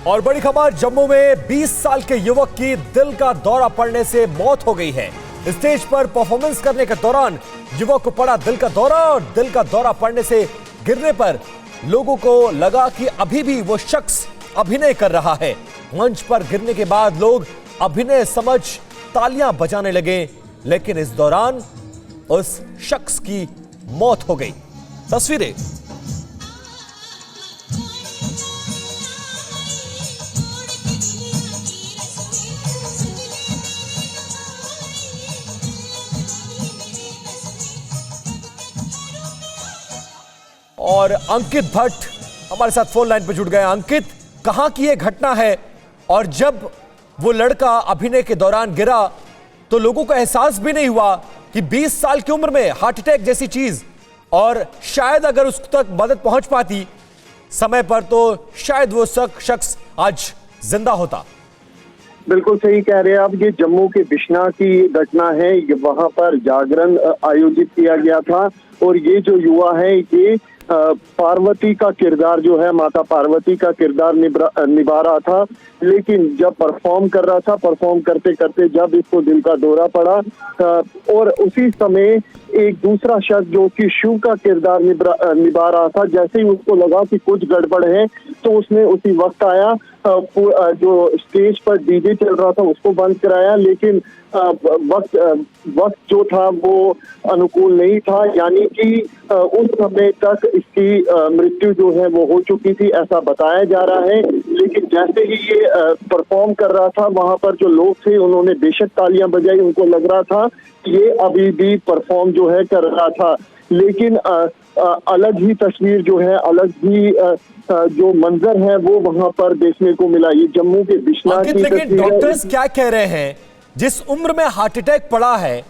और बड़ी खबर, जम्मू में 20 साल के युवक की दिल का दौरा पड़ने से मौत हो गई है। स्टेज पर परफॉर्मेंस करने के दौरान युवक को पड़ा दिल का दौरा और दिल का दौरा पड़ने से गिरने पर लोगों को लगा कि अभी भी वो शख्स अभिनय कर रहा है। मंच पर गिरने के बाद लोग अभिनय समझ तालियां बजाने लगे, लेकिन इस दौरान उस शख्स की मौत हो गई। तस्वीरें और अंकित भट्ट हमारे साथ फोन लाइन पर जुड़ गए। अंकित, कहां की यह घटना है और जब वो लड़का अभिनय के दौरान गिरा तो लोगों को एहसास भी नहीं हुआ कि 20 साल की उम्र में हार्ट अटैक जैसी चीज, और शायद अगर उस तक मदद पहुंच पाती समय पर तो शायद वो शख्स आज जिंदा होता। बिल्कुल सही कह रहे हैं आप। ये जम्मू के बिश्ना की घटना है। वहां पर जागरण आयोजित किया गया था और ये जो युवा है ये पार्वती का किरदार जो है, माता पार्वती का किरदार निभा रहा था, लेकिन जब परफॉर्म कर रहा था, परफॉर्म करते करते जब इसको दिल का दौरा पड़ा और उसी समय एक दूसरा शख्स जो कि शिव का किरदार निभा रहा था, जैसे ही उसको लगा कि कुछ गड़बड़ है तो उसने उसी वक्त आया, जो स्टेज पर डीजे चल रहा था उसको बंद कराया, लेकिन वक्त जो था वो अनुकूल नहीं था, यानी कि उस समय तक इसकी मृत्यु जो है वो हो चुकी थी, ऐसा बताया जा रहा है। लेकिन जैसे ही ये परफॉर्म कर रहा था, वहां पर जो लोग थे उन्होंने बेशक तालियां बजाई, उनको लग रहा था ये अभी भी परफॉर्म जो है कर रहा था, लेकिन अलग ही तस्वीर जो है, अलग ही जो मंजर है वो वहां पर देखने को मिला। ये जम्मू के बिश्ना की तस्वीर। लेकिन डॉक्टर्स क्या कह रहे हैं, जिस उम्र में हार्ट अटैक पड़ा है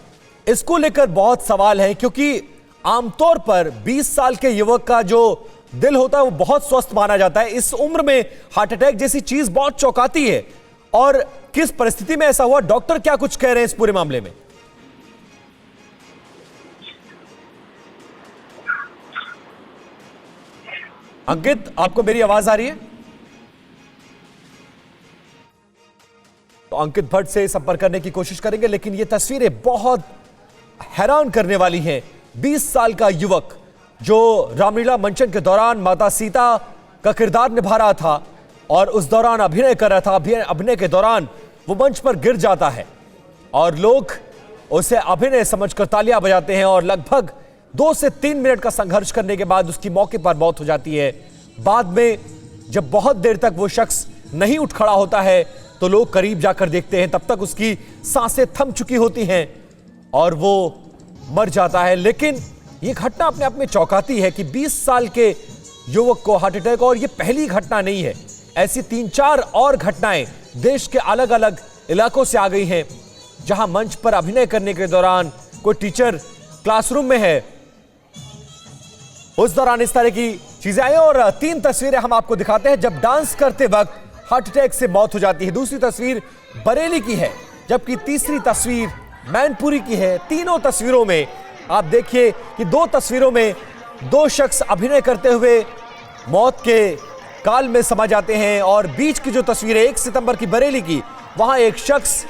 इसको लेकर बहुत सवाल है, क्योंकि आमतौर पर 20 साल के युवक का जो दिल होता है वो बहुत स्वस्थ माना जाता है। इस उम्र में हार्ट अटैक जैसी चीज बहुत चौंकाती है। और किस परिस्थिति में ऐसा हुआ, डॉक्टर क्या कुछ कह रहे हैं इस पूरे मामले में? अंकित, आपको मेरी आवाज आ रही है? तो अंकित भट्ट से संपर्क करने की कोशिश करेंगे, लेकिन ये तस्वीरें बहुत हैरान करने वाली हैं। 20 साल का युवक जो रामलीला मंचन के दौरान माता सीता का किरदार निभा रहा था और उस दौरान अभिनय कर रहा था, अभिनय के दौरान वो मंच पर गिर जाता है और लोग उसे अभिनय समझकर तालियां बजाते हैं और लगभग 2 से 3 मिनट का संघर्ष करने के बाद उसकी मौके पर मौत हो जाती है। बाद में जब बहुत देर तक वो शख्स नहीं उठ खड़ा होता है तो लोग करीब जाकर देखते हैं, तब तक उसकी सांसें थम चुकी होती हैं और वो मर जाता है। लेकिन ये घटना अपने आप में चौंकाती है कि 20 साल के युवक को हार्ट अटैक, और ये पहली घटना नहीं है, ऐसी 3-4 और घटनाएं देश के अलग अलग इलाकों से आ गई हैं, जहां मंच पर अभिनय करने के दौरान कोई टीचर क्लासरूम में है, उस दौरान इस तरह की चीजें आई। और 3 तस्वीरें हम आपको दिखाते हैं जब डांस करते वक्त हार्ट अटैक से मौत हो जाती है। दूसरी तस्वीर बरेली की है, जबकि तीसरी तस्वीर मैनपुरी की है। तीनों तस्वीरों में आप देखिए कि 2 तस्वीरों में 2 शख्स अभिनय करते हुए मौत के काल में समा जाते हैं, और बीच की जो तस्वीर है 1 सितंबर की बरेली की, वहां एक शख्स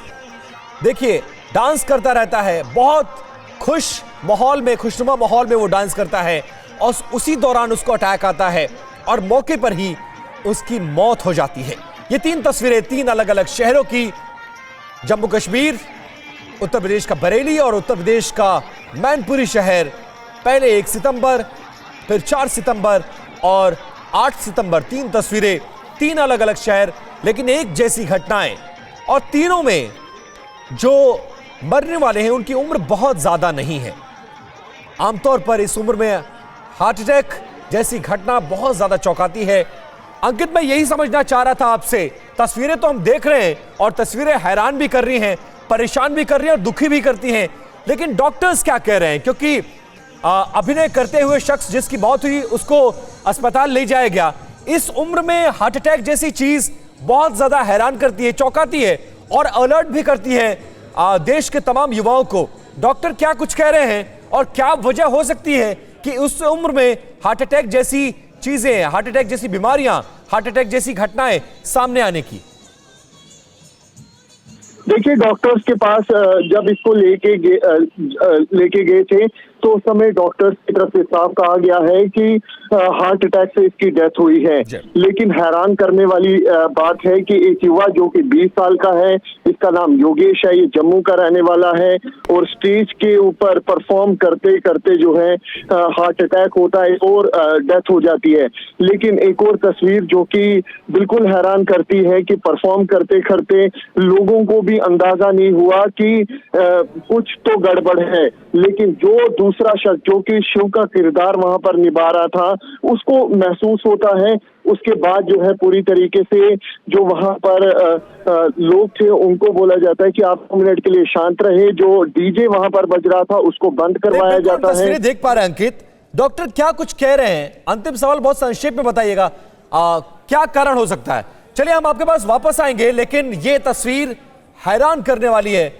देखिए डांस करता रहता है, बहुत खुश माहौल में, खुशनुमा माहौल में वो डांस करता है और उसी दौरान उसको अटैक आता है और मौके पर ही उसकी मौत हो जाती है। ये 3 तस्वीरें 3 अलग अलग शहरों की, जम्मू कश्मीर, उत्तर प्रदेश का बरेली और उत्तर प्रदेश का मैनपुरी शहर। पहले 1 सितंबर, फिर 4 सितंबर और 8 सितंबर। 3 तस्वीरें, 3 अलग अलग शहर, लेकिन एक जैसी घटनाएं, और तीनों में जो मरने वाले हैं उनकी उम्र बहुत ज्यादा नहीं है। आमतौर पर इस उम्र में हार्ट अटैक जैसी घटना बहुत ज्यादा चौंकाती है। अंकित, मैं यही समझना चाह रहा था आपसे, तस्वीरें तो हम देख रहे हैं और तस्वीरें हैरान भी कर रही हैं, परेशान भी कर रही हैं और दुखी भी करती हैं, लेकिन डॉक्टर्स क्या कह रहे हैं? क्योंकि अभिनय करते हुए शख्स जिसकी मौत हुई उसको अस्पताल ले जाया गया। इस उम्र में हार्ट अटैक जैसी चीज बहुत ज्यादा हैरान करती है, चौंकाती है और अलर्ट भी करती है देश के तमाम युवाओं को। डॉक्टर क्या कुछ कह रहे हैं और क्या वजह हो सकती है कि उस उम्र में हार्ट अटैक जैसी चीजें, हार्ट अटैक जैसी बीमारियां, हार्ट अटैक जैसी घटनाएं सामने आने की? देखिए, डॉक्टर्स के पास जब इसको लेके गए थे तो उस समय डॉक्टर्स की तरफ से साफ कहा गया है कि हार्ट अटैक से इसकी डेथ हुई है। लेकिन हैरान करने वाली बात है कि एक युवा जो कि 20 साल का है, इसका नाम योगेश है, ये जम्मू का रहने वाला है और स्टेज के ऊपर परफॉर्म करते करते जो है हार्ट अटैक होता है और डेथ हो जाती है। लेकिन एक और तस्वीर जो कि बिल्कुल हैरान करती है कि परफॉर्म करते करते लोगों को भी अंदाजा नहीं हुआ कि कुछ तो गड़बड़ है, लेकिन जो दूसरा शख्स जो कि शिव का किरदार वहां पर निभा रहा था उसको महसूस होता है। उसके बाद जो है पूरी तरीके से जो वहां पर लोग थे उनको बोला जाता है कि आप 2 मिनट के लिए शांत रहे। जो डीजे वहां पर बज रहा था उसको बंद करवाया जाता है। तस्वीरें देख पा रहे हैं अंकित, डॉक्टर क्या कुछ कह रहे हैं? अंतिम सवाल बहुत संक्षेप में बताइएगा, क्या कारण हो सकता है? चलिए हम आपके पास वापस आएंगे, लेकिन ये तस्वीर हैरान करने वाली है।